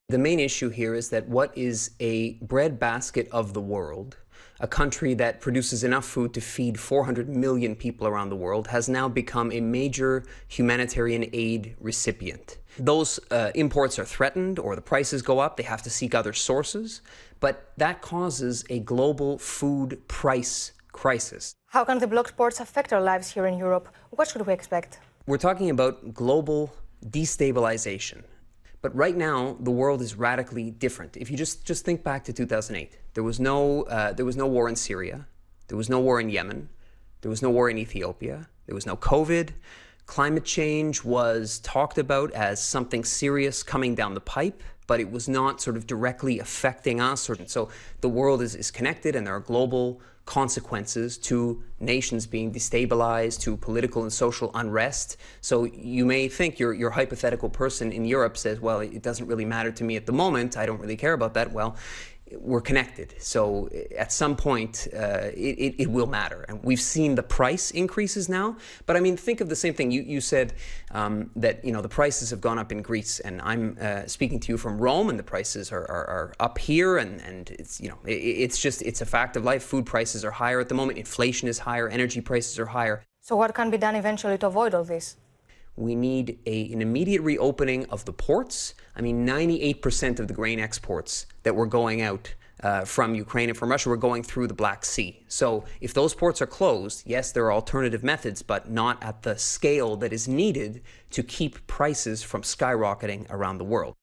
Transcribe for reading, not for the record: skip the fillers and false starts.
The main issue here is that what is a breadbasket of the world, a country that produces enough food to feed 400 million people around the world, has now become a major humanitarian aid recipient. Those imports are threatened or the prices go up, they have to seek other sources, but that causes a global food price crisis. How can the bloc sports affect our lives here in Europe? What should we expect? We're talking about global destabilization. But right now, the world is radically different. If you just think back to 2008, there was no war in Syria, there was no war in Yemen, there was no war in Ethiopia, there was no COVID. Climate change was talked about as something serious coming down the pipe, but it was not sort of directly affecting us. So the world is connected, and there are global consequences to nations being destabilized, to political and social unrest. So you may think your hypothetical person in Europe says, well, it doesn't really matter to me at the moment, I don't really care about that. Well, we're connected. So at some point, it will matter. And we've seen the price increases now. But I mean, think of the same thing. You said that, the prices have gone up in Greece. And I'm speaking to you from Rome, and the prices are up here. And it's a fact of life. Food prices are higher at the moment. Inflation is higher. Energy prices are higher. So what can be done eventually to avoid all this? We need an immediate reopening of the ports. I mean, 98% of the grain exports that were going out from Ukraine and from Russia were going through the Black Sea. So if those ports are closed, yes, there are alternative methods, but not at the scale that is needed to keep prices from skyrocketing around the world.